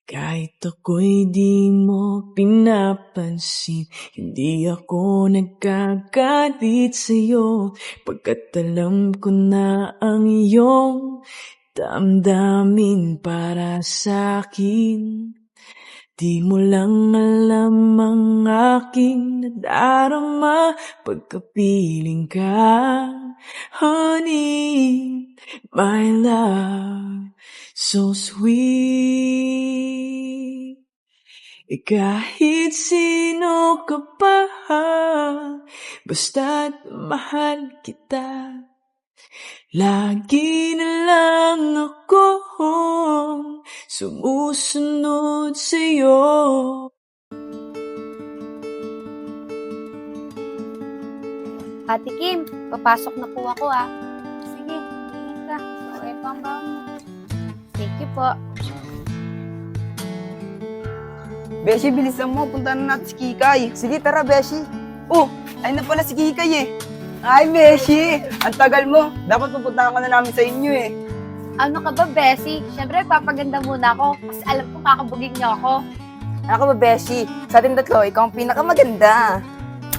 Kahit ako'y di mo pinapansin, hindi ako nagkagalit sa'yo, pagkat alam ko na ang iyong damdamin para sa'kin. Di mo lang alam ang aking nadarama pagkapiling ka, honey, my love, so sweet. Kahit sino ka pa, basta't mahal kita. Lagi na lang akong sumusunod sa'yo. Ate Kim, papasok na po ako ah. Sige, tingin ka. So, ito ang bawang mo. Thank you po. Beshi, bilisan mo. Punta na natin si Kikay. Sige, tara, Beshi. Oh, ayun na pala si Kikay eh. Ay, Beshi! Ang tagal mo. Dapat pupunta ka na namin sa inyo eh. Ano ka ba, Bessie? Siyempre, papaganda muna ako kasi alam ko kakabugin niyo ako. Ano ka ba, Beshi? Sa ating tatlo, ikaw ang pinakamaganda.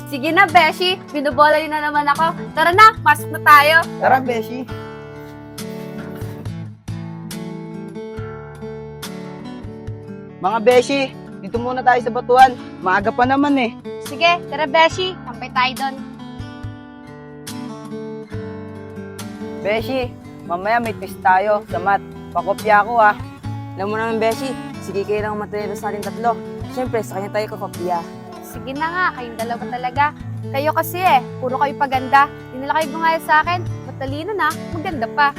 Sige na, Beshi. Binubola niyo na naman ako. Tara na, pasok na tayo. Tara, Beshi. Mga Beshi, dito muna tayo sa batuan. Maaga pa naman eh. Sige, tara, Beshi. Kampay tayo doon. Beshi, mamaya may twist tayo sa math. Pakopya ako ah. Alam mo naman, Beshi, sige kayo lang matalino sa ating tatlo. Siyempre, sa kanya tayo kakopya. Sige na nga, kayong dalawa talaga. Kayo kasi puro kayo paganda. Hindi nila kayo gumaya sa akin. Matalino na, maganda pa.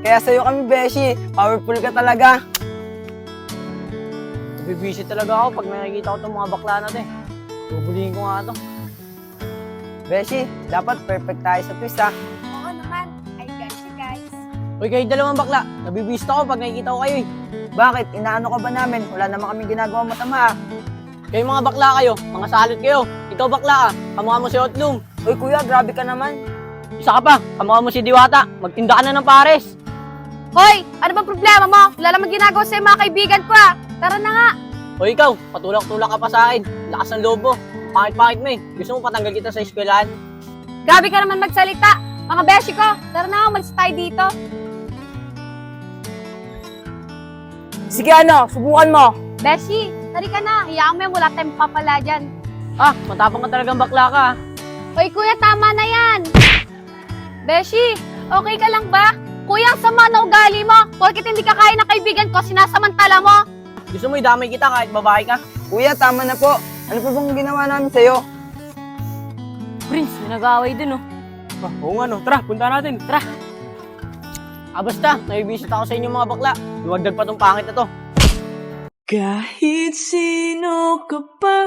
Kaya sa'yo kami, Beshi. Powerful ka talaga. Nabibisit talaga ako pag nakikita ko itong mga bakla natin. Bubulihin ko nga ito. Beshi, dapat perfect tayo sa twist ha. Oo naman, I got you guys. Uy, kayo dalawang bakla. Nabibisit ako pag nakikita ko kayo eh. Bakit? Inaano ka ba namin? Wala naman kami ginagawa matama ha. Kayo mga bakla kayo, mga salot kayo. Ikaw bakla ka, kamukha mo si Otlum. Uy kuya, grabe ka naman. Isa ka pa, kamukha mo si Diwata. Magtinda ka na ng pares. Hoy, ano bang problema mo? Wala namang ginagawa sa mga kaibigan ko Tara na nga. O ikaw, patulak-tulak ka pa sa akin. Lakas ng loob mo. Pangit-pangit mo eh. Gusto mo patanggal kita sa eskwelahan? Grabe ka naman magsalita. Mga beshi ko, tara na, umalis tayo dito. Sige ano, subukan mo. Beshi, tari ka na. Hayaan mo yan, wala tayong papala dyan. Ah, matapang ka talagang bakla ka. Hoy kuya, tama na yan. Beshi, okay ka lang ba? Kuya, ang sama na ugali mo. Porkit hindi ka kaya ng kaibigan ko, sinasamantala mo. Gusto mo idamay kita kahit babae ka? Kuya, tama na po. Ano pa bang ginawa namin sa'yo? Prince, may nag-aaway din oh. Oo nga no, tara, punta natin. Tara. Basta, nabibisit ako sa inyo mga bakla. Duwagdag pa tong pangit na to. Kahit sino ka pa,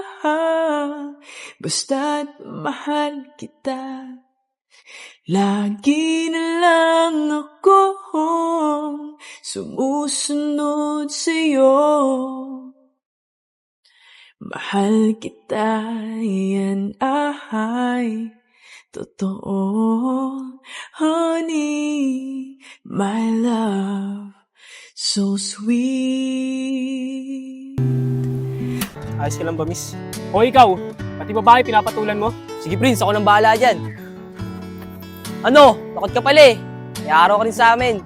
basta't mahal kita. Lagi na lang akong sumusunod sa'yo. Mahal kita, yan ay totoo. Honey, my love, so sweet. Ayos ka lang ba, miss? O ikaw, pati babae pinapatulan mo? Sige Prince, ako nang bahala dyan. Ano? Takot ka pala eh. May araw ka rin sa amin.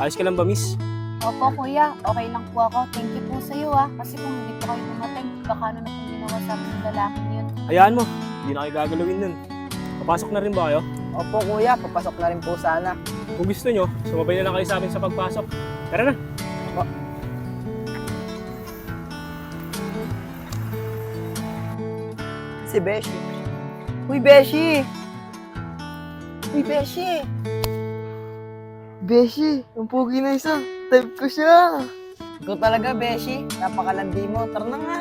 Ayos ka lang ba, miss? Opo kuya, okay lang po ako. Thank you po sa'yo Kasi kung hindi po kayo dumating, baka ano na pong ginawa sa amin yung lalaking yun. Hayaan mo, hindi na kayo gagalawin nun. Papasok na rin ba kayo? Opo kuya, papasok na rin po sana. Kung gusto nyo, sumabay na lang kayo sa amin sa pagpasok. Tara na. Si Beshi. Uy, Beshi! Uy, Beshi! Beshi, ang pogi na isa. Type ko siya. Ikaw talaga, Beshi. Napakalandi mo. Tara na nga.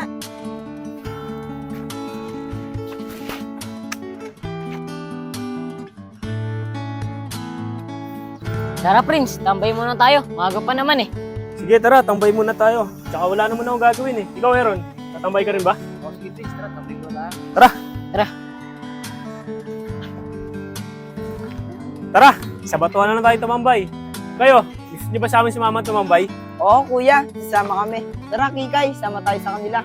Tara, Prince. Tambay muna tayo. Maaga pa naman eh. Sige, tara, tambay muna tayo. Tsaka wala naman akong gagawin eh. Ikaw, Aaron, tatambay ka rin ba? O, sige, Prince. Tara, tambay muna tayo. Tara! Tara. Tara, sa batuhan na lang tayo tumambay. Kayo, gusto nyo ba sa amin sumama tumambay? Oo, kuya. Sasama kami. Tara, Kikay. Sama tayo sa kanila.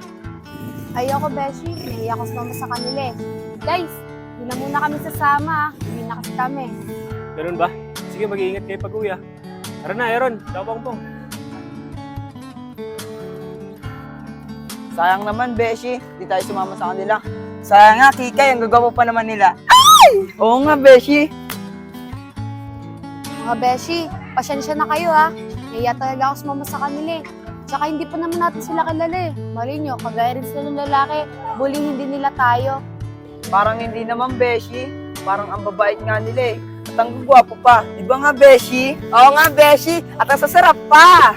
Ayoko, Beshi. Nahiya ko sumama sa kanila eh. Guys, hindi na muna kami sasama ah. Hindi na kasi kami. Ganun ba? Sige, mag-iingat kayo pag-uwi ah. Tara na, Aaron. Ciao, Pongpong. Sayang naman, Beshi. Di tayo sumama sa kanila. Sayang nga, Kikay. Ang gagawa pa naman nila. Ay! Oo nga, Beshi. Mga Beshi, pasensya na kayo ha. Nahiya talaga ako sumama sa kanila eh. Tsaka hindi pa naman natin sila kilala eh. Mali nyo, kagaya rin sila ng lalaki. Bullying din nila tayo. Parang hindi naman, Beshi. Parang ang babait nga nila eh. At ang gwapo pa. Di ba nga, Beshi? Oo nga, Beshi. At ang sasarap pa.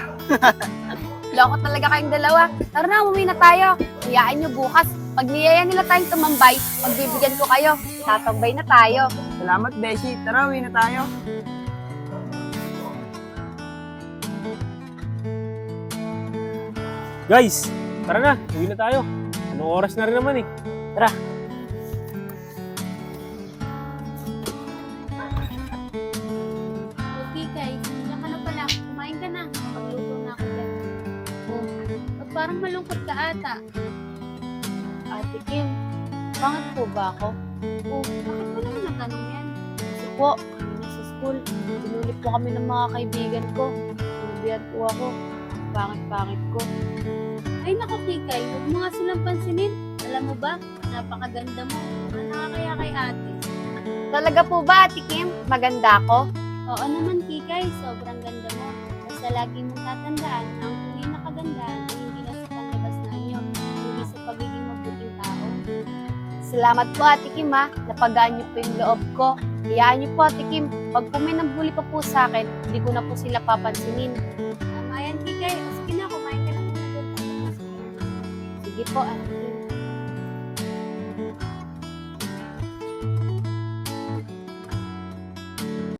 Loko talaga kayong dalawa. Tara na, umuwi na tayo. Hayaan nyo bukas. Pag niyaya nila tayong tumambay, pagbibigyan ko kayo. Tatambay na tayo. Salamat, Beshi. Tara, uwi na tayo. Guys, tara na. Uwi na tayo. Anong oras na rin naman eh. Tara. Okay, guys. Diyan ka na pala. Kumain ka na. Pagluto na ako dyan. Oh, ba't parang malungkot ka ata? Ate Kim, bakit po ba ako? Oh, bakit mo naman natanong yan? Kasi po, kanina sa school, binulip po kami ng mga kaibigan ko. Sinabihan po ako. Ang pangit-pangit ko. Ay naku, Kikay, huwag mo nga silang pansinin. Alam mo ba, napakaganda mo. Ano nakakaya kay ate? Talaga po ba, Ate Kim? Maganda ako? Oo naman, Kikay. Sobrang ganda mo. Basta lagi mong tatandaan, ang tunay na kagandahan ay hindi lang sa panlabas na anyo, kundi sa pagiging mabuting tao. Salamat po, Ate Kim, ha. Napagaan niyo po yung loob ko. Hayaan niyo po, Ate Kim. Pag po may nambuli pa po sa akin, hindi ko na po sila papansinin. Tama yan, Kikay. Sige na, kumain ka na muna doon. Sige po, Ate Kim.